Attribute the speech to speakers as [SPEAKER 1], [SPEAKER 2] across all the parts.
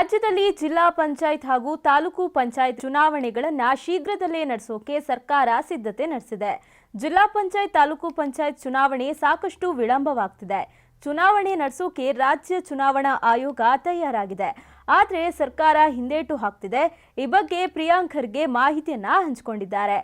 [SPEAKER 1] ರಾಜ್ಯದಲ್ಲಿ ಜಿಲ್ಲಾ ಪಂಚಾಯತ್ ಹಾಗೂ ತಾಲೂಕು ಪಂಚಾಯತ್ ಚುನಾವಣೆಗಳನ್ನು ಶೀಘ್ರದಲ್ಲೇ ನಡೆಸೋಕೆ ಸರ್ಕಾರ ಸಿದ್ಧತೆ ನಡೆಸಿದೆ. ಜಿಲ್ಲಾ ಪಂಚಾಯತ್ ತಾಲೂಕು ಪಂಚಾಯತ್ ಚುನಾವಣೆ ಸಾಕಷ್ಟು ವಿಳಂಬವಾಗ್ತಿದೆ. ಚುನಾವಣೆ ನಡೆಸೋಕೆ ರಾಜ್ಯ ಚುನಾವಣಾ ಆಯೋಗ ತಯಾರಾಗಿದೆ. ಆದರೆ ಸರ್ಕಾರ ಹಿಂದೇಟು ಹಾಕ್ತಿದೆ. ಈ ಬಗ್ಗೆ ಪ್ರಿಯಾಂಕ್ ಖರ್ಗೆ ಮಾಹಿತಿಯನ್ನ ಹಂಚಿಕೊಂಡಿದ್ದಾರೆ.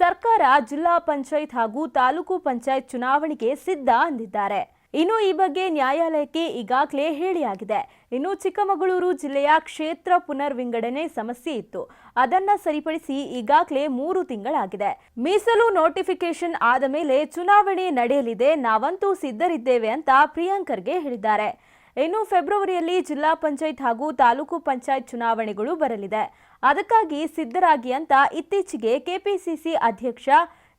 [SPEAKER 1] ಸರ್ಕಾರ ಜಿಲ್ಲಾ ಪಂಚಾಯತ್ ಹಾಗೂ ತಾಲೂಕು ಪಂಚಾಯತ್ ಚುನಾವಣೆಗೆ ಸಿದ್ಧ ಅಂದಿದ್ದಾರೆ. ಇನ್ನು ಈ ಬಗ್ಗೆ ನ್ಯಾಯಾಲಯಕ್ಕೆ ಈಗಾಗಲೇ ಹೇಳಿಯಾಗಿದೆ. ಇನ್ನು ಚಿಕ್ಕಮಗಳೂರು ಜಿಲ್ಲೆಯ ಕ್ಷೇತ್ರ ಪುನರ್ ವಿಂಗಡಣೆ ಸಮಸ್ಯೆ ಇತ್ತು. ಅದನ್ನ ಸರಿಪಡಿಸಿ ಈಗಾಗಲೇ 3 ತಿಂಗಳಾಗಿದೆ. ಮೀಸಲು ನೋಟಿಫಿಕೇಶನ್ ಆದ ಮೇಲೆ ಚುನಾವಣೆ ನಡೆಯಲಿದೆ, ನಾವಂತೂ ಸಿದ್ಧರಿದ್ದೇವೆ ಅಂತ ಪ್ರಿಯಾಂಕ್ ಖರ್ಗೆ ಹೇಳಿದ್ದಾರೆ. ಇನ್ನು ಫೆಬ್ರವರಿಯಲ್ಲಿ ಜಿಲ್ಲಾ ಪಂಚಾಯತ್ ಹಾಗೂ ತಾಲೂಕು ಪಂಚಾಯತ್ ಚುನಾವಣೆಗಳು ಬರಲಿದೆ. ಅದಕ್ಕಾಗಿ ಸಿದ್ಧರಾಗಿ ಅಂತ ಇತ್ತೀಚೆಗೆ ಕೆಪಿಸಿಸಿ ಅಧ್ಯಕ್ಷ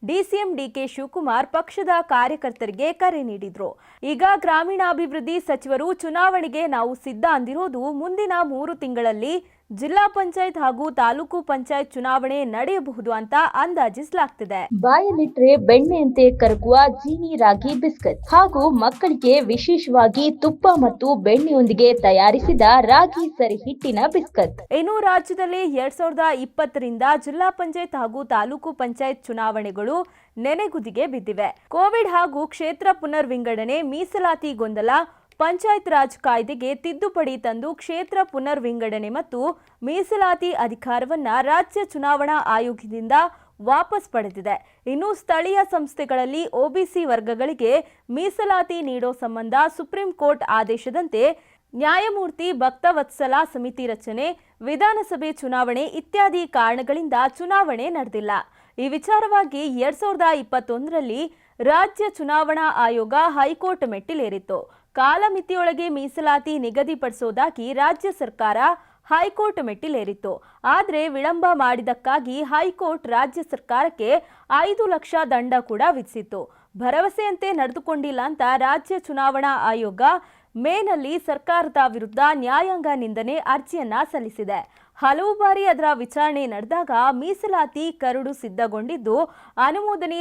[SPEAKER 1] ಡಿಸಿಎಂ ಡಿಕೆ ಶಿವಕುಮಾರ್ ಪಕ್ಷದ ಕಾರ್ಯಕರ್ತರಿಗೆ ಕರೆ ನೀಡಿದ್ರು. ಈಗ ಗ್ರಾಮೀಣಾಭಿವೃದ್ಧಿ ಸಚಿವರು ಚುನಾವಣೆಗೆ ನಾವು ಸಿದ್ಧ ಅಂದಿರೋದು ಮುಂದಿನ 3 ತಿಂಗಳಲ್ಲಿ ಜಿಲ್ಲಾ ಪಂಚಾಯತ್ ಹಾಗೂ ತಾಲೂಕು ಪಂಚಾಯತ್ ಚುನಾವಣೆ ನಡೆಯಬಹುದು ಅಂತ ಅಂದಾಜಿಸಲಾಗ್ತಿದೆ.
[SPEAKER 2] ಬಾಯಲ್ಲಿಟ್ರೆ ಬೆಣ್ಣೆಯಂತೆ ಕರಗುವ ಜೀನಿ ರಾಗಿ ಬಿಸ್ಕತ್ ಹಾಗೂ ಮಕ್ಕಳಿಗೆ ವಿಶೇಷವಾಗಿ ತುಪ್ಪ ಮತ್ತು ಬೆಣ್ಣೆಯೊಂದಿಗೆ ತಯಾರಿಸಿದ ರಾಗಿ ಸರಿ ಹಿಟ್ಟಿನ ಬಿಸ್ಕತ್.
[SPEAKER 1] ಇನ್ನು ರಾಜ್ಯದಲ್ಲಿ 2020ರಿಂದ ಜಿಲ್ಲಾ ಪಂಚಾಯತ್ ಹಾಗೂ ತಾಲೂಕು ಪಂಚಾಯತ್ ಚುನಾವಣೆಗಳು ನೆನೆಗುದಿಗೆ ಬಿದ್ದಿವೆ. ಕೋವಿಡ್ ಹಾಗೂ ಕ್ಷೇತ್ರ ಪುನರ್ ವಿಂಗಡಣೆ, ಮೀಸಲಾತಿ ಗೊಂದಲ, ಪಂಚಾಯತ್ ರಾಜ್ ಕಾಯ್ದೆಗೆ ತಿದ್ದುಪಡಿ ತಂದು ಕ್ಷೇತ್ರ ಪುನರ್ ವಿಂಗಡಣೆ ಮತ್ತು ಮೀಸಲಾತಿ ಅಧಿಕಾರವನ್ನ ರಾಜ್ಯ ಚುನಾವಣಾ ಆಯೋಗದಿಂದ ವಾಪಸ್ ಪಡೆದಿದೆ. ಇನ್ನು ಸ್ಥಳೀಯ ಸಂಸ್ಥೆಗಳಲ್ಲಿ ಒಬಿಸಿ ವರ್ಗಗಳಿಗೆ ಮೀಸಲಾತಿ ನೀಡೋ ಸಂಬಂಧ ಸುಪ್ರೀಂ ಕೋರ್ಟ್ ಆದೇಶದಂತೆ ನ್ಯಾಯಮೂರ್ತಿ ಭಕ್ತವತ್ಸಲ ಸಮಿತಿ ರಚನೆ, ವಿಧಾನಸಭೆ ಚುನಾವಣೆ ಇತ್ಯಾದಿ ಕಾರಣಗಳಿಂದ ಚುನಾವಣೆ ನಡೆದಿಲ್ಲ. ಈ ವಿಚಾರವಾಗಿ 2021ರಲ್ಲಿ ರಾಜ್ಯ ಚುನಾವಣಾ ಆಯೋಗ ಹೈಕೋರ್ಟ್ ಮೆಟ್ಟಿಲೇರಿತ್ತು. ಕಾಲಮಿತಿಯೊಳಗೆ ಮೀಸಲಾತಿ ನಿಗದಿಪಡಿಸೋದಾಗಿ ರಾಜ್ಯ ಸರ್ಕಾರ ಹೈಕೋರ್ಟ್ ಮೆಟ್ಟಿಲೇರಿತ್ತು. ಆದರೆ ವಿಳಂಬ ಮಾಡಿದಕ್ಕಾಗಿ ಹೈಕೋರ್ಟ್ ರಾಜ್ಯ ಸರ್ಕಾರಕ್ಕೆ 5 ಲಕ್ಷ ದಂಡ ಕೂಡ ವಿಧಿಸಿತ್ತು. ಭರವಸೆಯಂತೆ ನಡೆದುಕೊಂಡಿಲ್ಲ ಅಂತ ರಾಜ್ಯ ಚುನಾವಣಾ ಆಯೋಗ ಮೇನಲ್ಲಿ ಸರ್ಕಾರದ ವಿರುದ್ಧ ನ್ಯಾಯಾಂಗ ನಿಂದನೆ ಅರ್ಜಿಯನ್ನ ಸಲ್ಲಿಸಿದೆ. ಹಲವು ಬಾರಿ ಅದರ ವಿಚಾರಣೆ ನಡೆದಾಗ ಮೀಸಲಾತಿ ಕರಡು ಸಿದ್ಧಗೊಂಡಿದ್ದು ಅನುಮೋದನೆ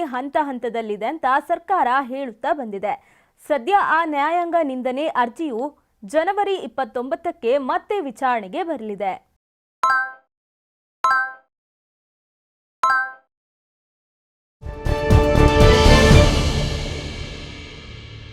[SPEAKER 1] ಹಂತದಲ್ಲಿದೆ ಅಂತ ಸರ್ಕಾರ ಹೇಳುತ್ತಾ ಬಂದಿದೆ. ಸದ್ಯ ಆ ನ್ಯಾಯಾಂಗ ನಿಂದನೆ ಅರ್ಜಿಯು ಜನವರಿ 29ಕ್ಕೆ ಮತ್ತೆ ವಿಚಾರಣೆಗೆ ಬರಲಿದೆ.